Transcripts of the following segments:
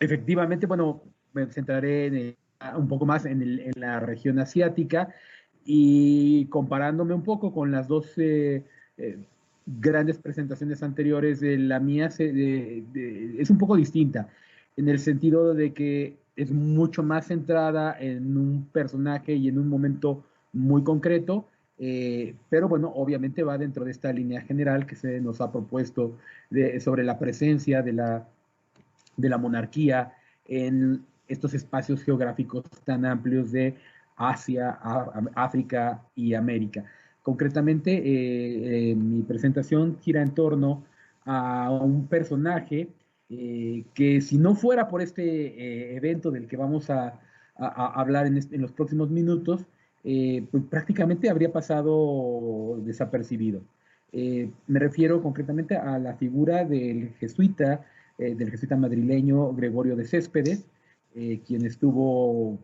Efectivamente, bueno, me centraré un poco más en la región asiática y comparándome un poco con las dos eh, grandes presentaciones anteriores, la mía es un poco distinta, en el sentido de que es mucho más centrada en un personaje y en un momento muy concreto, pero bueno, obviamente va dentro de esta línea general que se nos ha propuesto sobre la presencia de la monarquía en estos espacios geográficos tan amplios de Asia, África y América. Concretamente, mi presentación gira en torno a un personaje que si no fuera por este evento del que vamos a hablar en los próximos minutos, pues prácticamente habría pasado desapercibido. Me refiero concretamente a la figura del jesuita madrileño Gregorio de Céspedes, quien estuvo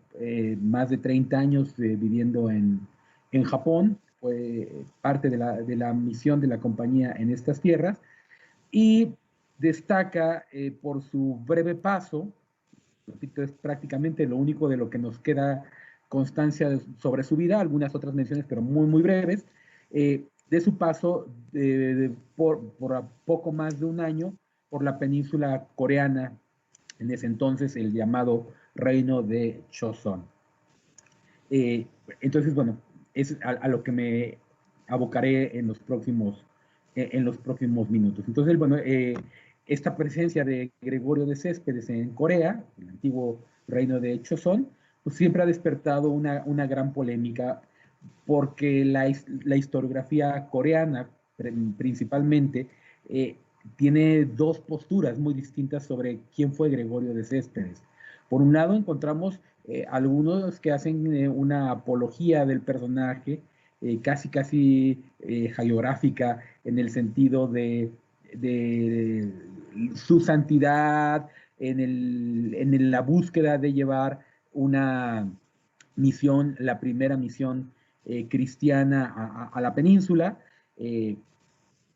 más de 30 años viviendo en Japón, fue parte de la misión de la compañía en estas tierras y destaca por su breve paso, repito, es prácticamente lo único de lo que nos queda constancia sobre su vida, algunas otras menciones, pero muy, muy breves, de su paso por poco más de un año por la península coreana, en ese entonces el llamado Reino de Choson. Eh, entonces, bueno, es a lo que me abocaré en los próximos minutos. Entonces, bueno, esta presencia de Gregorio de Céspedes en Corea, el antiguo reino de Choson, pues siempre ha despertado una gran polémica porque la historiografía coreana principalmente eh, tiene dos posturas muy distintas sobre quién fue Gregorio de Céspedes. Por un lado encontramos algunos que hacen una apología del personaje, casi hagiográfica, en el sentido de su santidad, la búsqueda de llevar una misión, la primera misión cristiana a la península.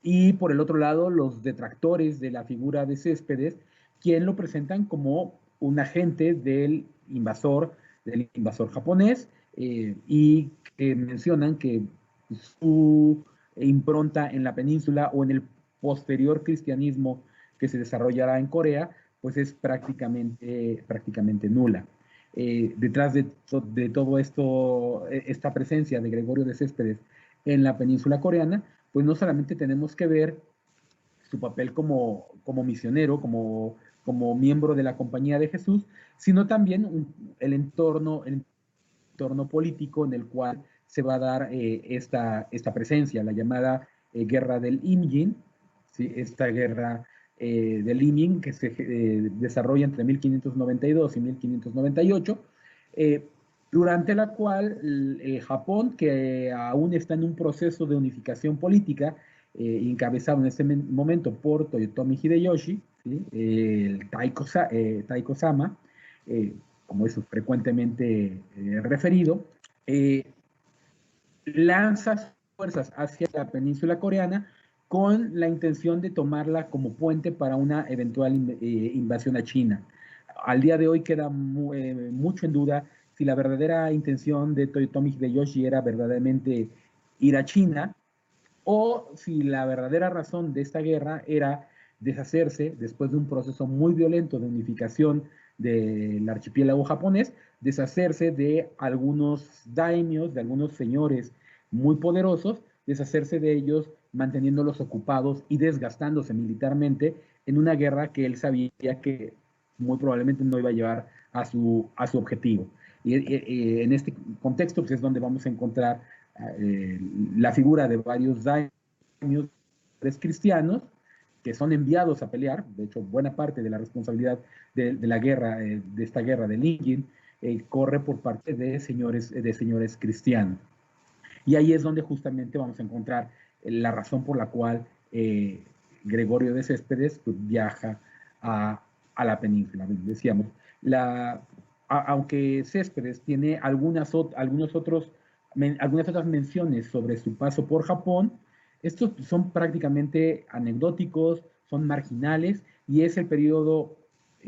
Y por el otro lado, los detractores de la figura de Céspedes, quien lo presentan como un agente del invasor japonés, y que mencionan que su impronta en la península o en el posterior cristianismo que se desarrollará en Corea, pues es prácticamente nula. Detrás de todo esto, esta presencia de Gregorio de Céspedes en la península coreana, pues no solamente tenemos que ver su papel como misionero, como miembro de la Compañía de Jesús, sino también el entorno político en el cual se va a dar esta presencia, la llamada guerra del Imjin, ¿sí? Esta guerra del Imjin que se desarrolla entre 1592 y 1598, eh, durante la cual Japón, que aún está en un proceso de unificación política, encabezado en ese momento por Toyotomi Hideyoshi, ¿sí? Taiko Sama, como es frecuentemente referido, eh, lanza fuerzas hacia la península coreana con la intención de tomarla como puente para una eventual invasión a China. Al día de hoy queda mucho en duda si la verdadera intención de Toyotomi Hideyoshi era verdaderamente ir a China, o si la verdadera razón de esta guerra era deshacerse, después de un proceso muy violento de unificación del archipiélago japonés, deshacerse de algunos daimios, de algunos señores muy poderosos, deshacerse de ellos manteniéndolos ocupados y desgastándose militarmente en una guerra que él sabía que muy probablemente no iba a llevar a su objetivo. Y en este contexto pues, es donde vamos a encontrar eh, la figura de varios daimios cristianos que son enviados a pelear. De hecho, buena parte de la responsabilidad de la guerra, de esta guerra de Lingin, corre por parte de señores cristianos. Y ahí es donde justamente vamos a encontrar la razón por la cual Gregorio de Céspedes pues, viaja a la península. Decíamos, aunque Céspedes tiene algunas otras menciones sobre su paso por Japón, estos son prácticamente anecdóticos, son marginales y es el periodo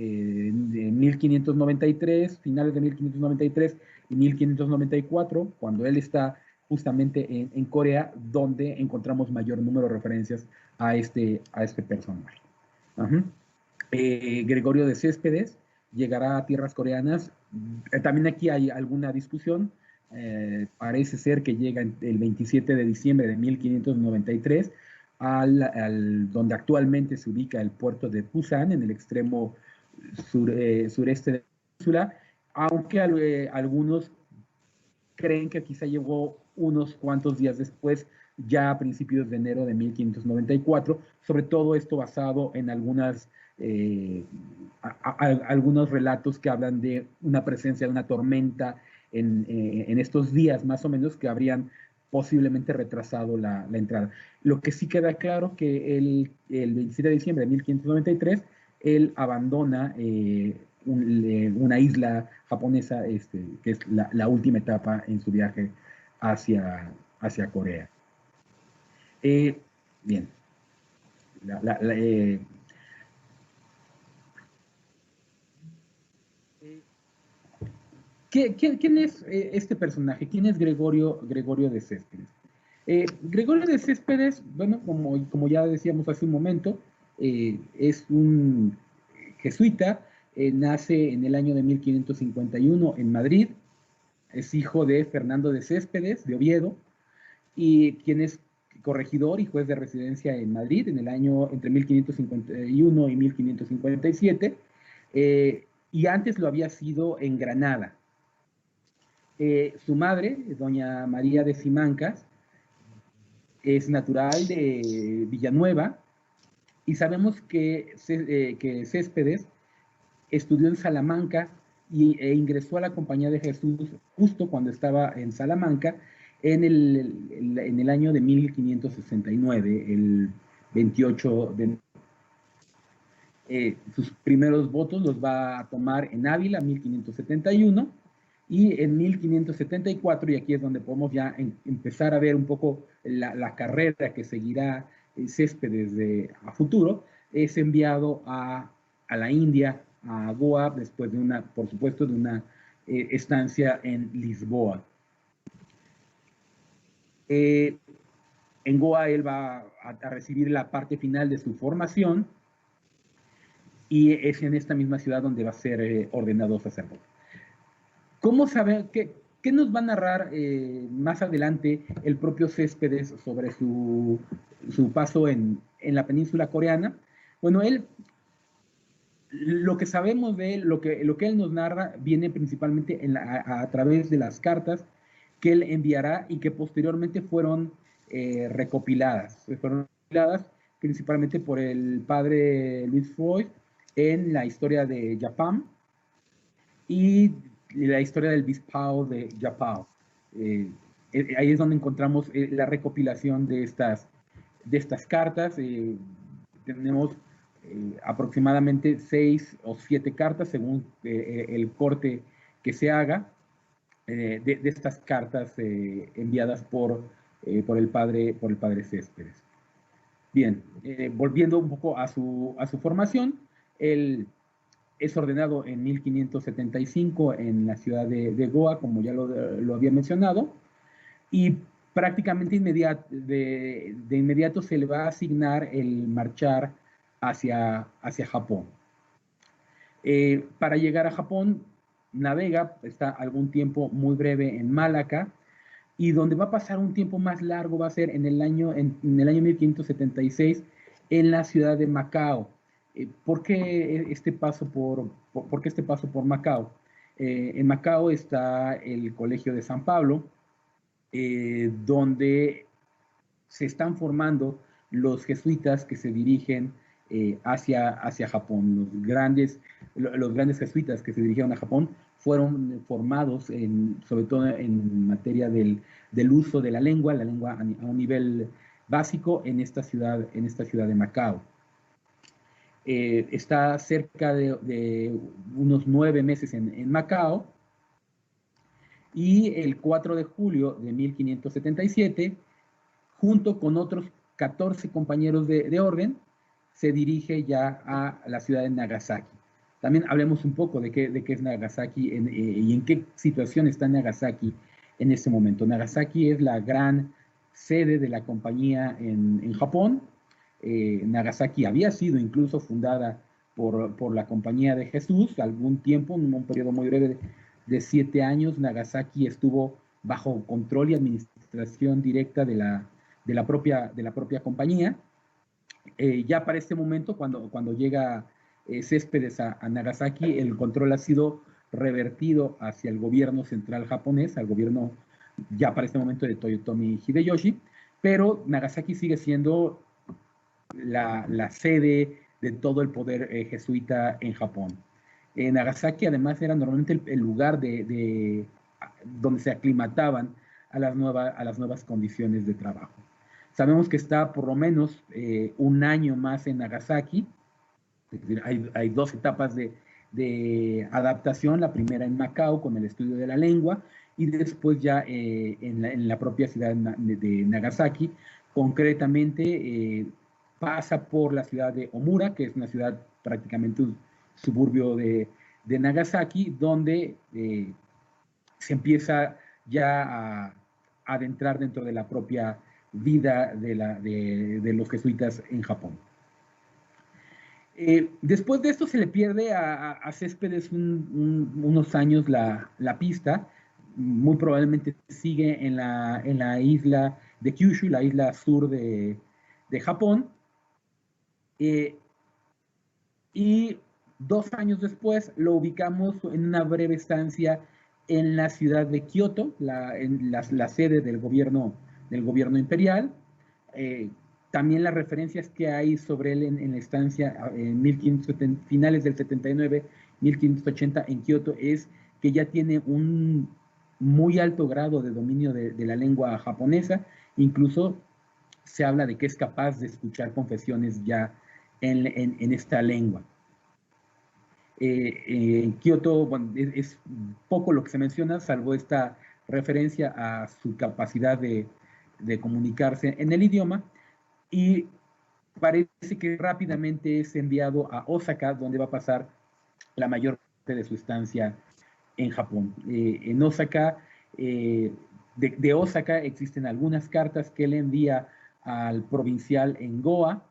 de 1593, finales de 1593 y 1594, cuando él está justamente en Corea, donde encontramos mayor número de referencias a este personaje. Ajá. Gregorio de Céspedes llegará a tierras coreanas. También aquí hay alguna discusión. Parece ser que llega el 27 de diciembre de 1593 donde actualmente se ubica el puerto de Pusan, en el extremo sureste de la península, aunque algunos creen que quizá llegó unos cuantos días después, ya a principios de enero de 1594, sobre todo esto basado en algunos relatos que hablan de una presencia de una tormenta en estos días más o menos que habrían posiblemente retrasado la entrada. Lo que sí queda claro que el 27 de diciembre de 1593 él abandona una isla japonesa, que es la última etapa en su viaje hacia Corea. Bien. ¿Quién es este personaje? ¿Quién es Gregorio de Céspedes? Gregorio de Céspedes, bueno, como ya decíamos hace un momento, es un jesuita, nace en el año de 1551 en Madrid, es hijo de Fernando de Céspedes, de Oviedo, y quien es corregidor y juez de residencia en Madrid en el año entre 1551 y 1557, y antes lo había sido en Granada. Su madre, doña María de Simancas, es natural de Villanueva, y sabemos que Céspedes estudió en Salamanca e ingresó a la Compañía de Jesús justo cuando estaba en Salamanca en el año de 1569, el 28 de sus primeros votos los va a tomar en Ávila, 1571, y en 1574, y aquí es donde podemos ya empezar a ver un poco la carrera que seguirá Céspedes a futuro, es enviado a la India, a Goa, después de por supuesto, de una estancia en Lisboa. En Goa él va a recibir la parte final de su formación, y es en esta misma ciudad donde va a ser ordenado sacerdote. ¿Cómo saber qué nos va a narrar más adelante el propio Céspedes sobre su paso en la península coreana? Bueno, lo que sabemos de él, lo que él nos narra, viene principalmente a través de las cartas que él enviará y que posteriormente fueron recopiladas. Fueron recopiladas principalmente por el padre Luis Freud en la historia de Japón y la historia del bispado de Japón. Ahí es donde encontramos la recopilación de estas cartas. Tenemos aproximadamente 6 o 7 cartas según el corte que se haga de estas cartas enviadas por el padre Céspedes. Bien, volviendo un poco a su formación, él es ordenado en 1575 en la ciudad de Goa, como ya lo había mencionado, y prácticamente de inmediato se le va a asignar el marchar hacia Japón. Para llegar a Japón, navega, está algún tiempo muy breve en Malaca, y donde va a pasar un tiempo más largo va a ser en el año 1576 en la ciudad de Macao. ¿Por qué este paso por Macao? En Macao está el Colegio de San Pablo, donde se están formando los jesuitas que se dirigen hacia Japón. Los grandes jesuitas que se dirigieron a Japón fueron formados sobre todo en materia del uso de la lengua a un nivel básico en esta ciudad de Macao. Está cerca de unos 9 meses en Macao, y el 4 de julio de 1577, junto con otros 14 compañeros de orden, se dirige ya a la ciudad de Nagasaki. También hablemos un poco de qué es Nagasaki y en qué situación está Nagasaki en este momento. Nagasaki es la gran sede de la compañía en Japón. Nagasaki había sido incluso fundada por la Compañía de Jesús algún tiempo, en un periodo muy breve de 7 años. Nagasaki estuvo bajo control y administración directa de la propia compañía. Ya para este momento, cuando llega Céspedes a Nagasaki, el control ha sido revertido hacia el gobierno central japonés, al gobierno ya para este momento de Toyotomi Hideyoshi, pero Nagasaki sigue siendo la sede de todo el poder jesuita en Japón. Nagasaki además era normalmente el lugar donde se aclimataban a las nuevas condiciones de trabajo. Sabemos que está por lo menos un año más en Nagasaki. Es decir, hay 2 etapas de adaptación, la primera en Macao con el estudio de la lengua y después ya en la propia ciudad de Nagasaki. Concretamente pasa por la ciudad de Omura, que es una ciudad prácticamente un suburbio de Nagasaki, donde se empieza ya a adentrar dentro de la propia vida de los jesuitas en Japón. Después de esto se le pierde a Céspedes unos años la pista. Muy probablemente sigue en la isla de Kyushu, la isla sur de Japón. Y 2 años después lo ubicamos en una breve estancia en la ciudad de Kioto, la sede del gobierno imperial. También las referencias que hay sobre él en la estancia en 1570, finales del 79, 1580 en Kioto, es que ya tiene un muy alto grado de dominio de la lengua japonesa. Incluso se habla de que es capaz de escuchar confesiones ya en esta lengua. En Kioto, bueno, es poco lo que se menciona, salvo esta referencia a su capacidad de comunicarse en el idioma, y parece que rápidamente es enviado a Osaka, donde va a pasar la mayor parte de su estancia en Japón. En Osaka, de Osaka existen algunas cartas que él envía al provincial en Goa,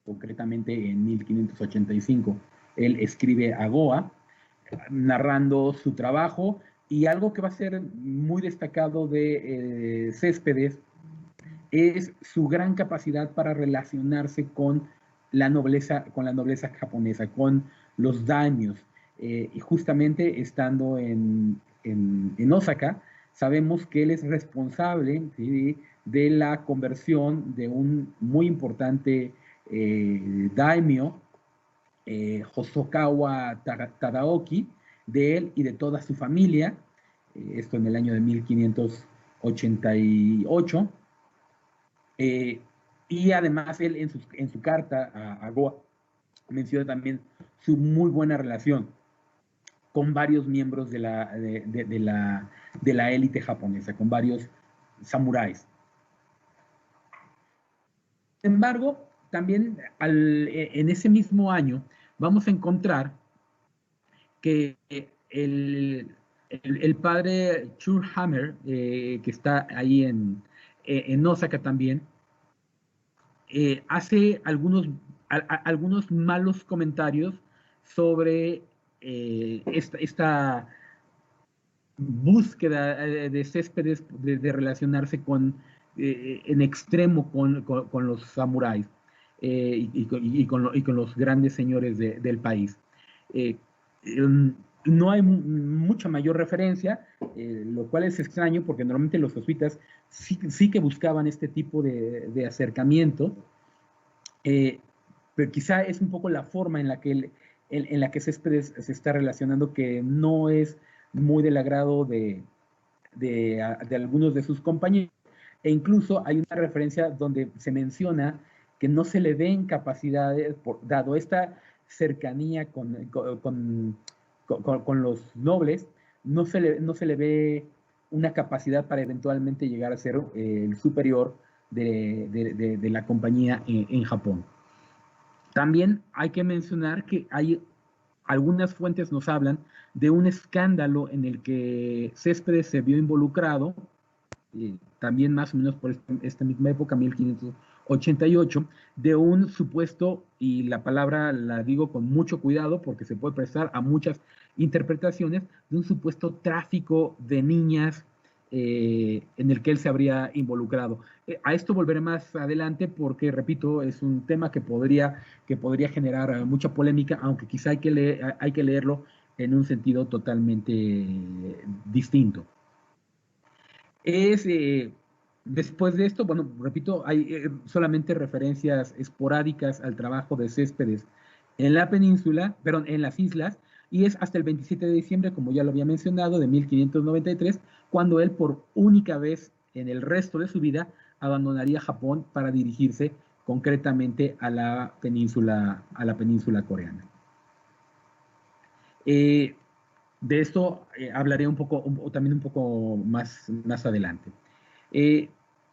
concretamente en 1585. Él escribe a Goa, narrando su trabajo, y algo que va a ser muy destacado de Céspedes es su gran capacidad para relacionarse con la nobleza japonesa, con los daimios. Y justamente estando en Osaka, sabemos que él es responsable, ¿sí?, de la conversión de un muy importante daimyo, Hosokawa Tadaoki, de él y de toda su familia, esto en el año de 1588. Y además él en su carta a Goa menciona también su muy buena relación con varios miembros de la élite japonesa, con varios samuráis. Sin embargo, también en ese mismo año vamos a encontrar que el padre Churhammer, que está ahí en Osaka también, hace algunos malos comentarios sobre esta búsqueda de Céspedes de relacionarse en extremo con los samuráis y con los grandes señores del país. No hay mucha mayor referencia, lo cual es extraño porque normalmente los jesuitas sí que buscaban este tipo de acercamiento, pero quizá es un poco la forma en la que Céspedes se está relacionando, que no es muy del agrado de algunos de sus compañeros, e incluso hay una referencia donde se menciona que no se le den capacidades, dado esta cercanía con los nobles, no se le ve una capacidad para eventualmente llegar a ser el superior de la compañía en Japón. También hay que mencionar que hay algunas fuentes nos hablan de un escándalo en el que Céspedes se vio involucrado, también más o menos por esta misma época, 1588, de un supuesto, y la palabra la digo con mucho cuidado porque se puede prestar a muchas interpretaciones, de un supuesto tráfico de niñas en el que él se habría involucrado. A esto volveré más adelante porque, repito, es un tema que podría generar mucha polémica, aunque quizá hay que leerlo en un sentido totalmente distinto. Es, después de esto, bueno, repito, hay solamente referencias esporádicas al trabajo de Céspedes en la península, perdón, en las islas, y es hasta el 27 de diciembre, como ya lo había mencionado, de 1593, cuando él por única vez en el resto de su vida abandonaría Japón para dirigirse concretamente a la península coreana. De esto hablaré un poco, también un poco más adelante. Eh,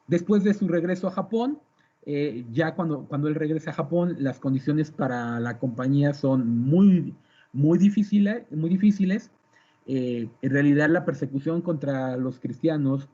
Después de su regreso a Japón, ya cuando él regresa a Japón, las condiciones para la compañía son muy difíciles. Muy difíciles. En realidad, la persecución contra los cristianos,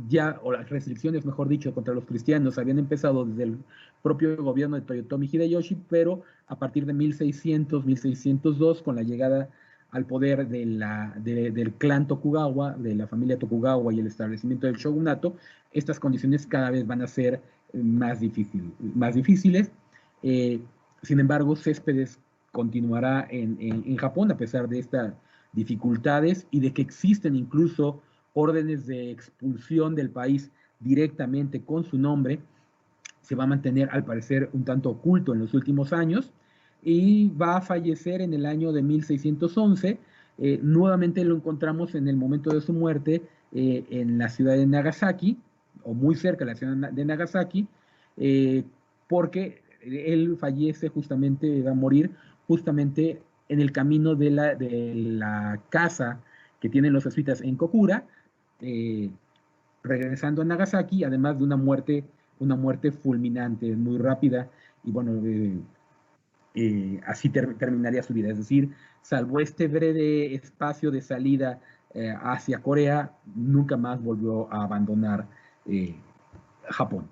ya, o las restricciones, mejor dicho, contra los cristianos habían empezado desde el propio gobierno de Toyotomi Hideyoshi, pero a partir de 1602, con la llegada al poder del clan Tokugawa, de la familia Tokugawa y el establecimiento del shogunato, estas condiciones cada vez van a ser más difíciles. Eh, Sin embargo, Céspedes continuará en Japón a pesar de estas dificultades y de que existen incluso órdenes de expulsión del país directamente con su nombre. Se va a mantener, al parecer, un tanto oculto en los últimos años y va a fallecer en el año de 1611. Nuevamente lo encontramos en el momento de su muerte en la ciudad de Nagasaki, o muy cerca de la ciudad de Nagasaki, porque él fallece justamente, va a morir justamente en el camino de la casa que tienen los jesuitas en Kokura, eh, regresando a Nagasaki, además de una muerte fulminante, muy rápida, y bueno, así terminaría su vida. Es decir, salvo este breve espacio de salida hacia Corea, nunca más volvió a abandonar Japón.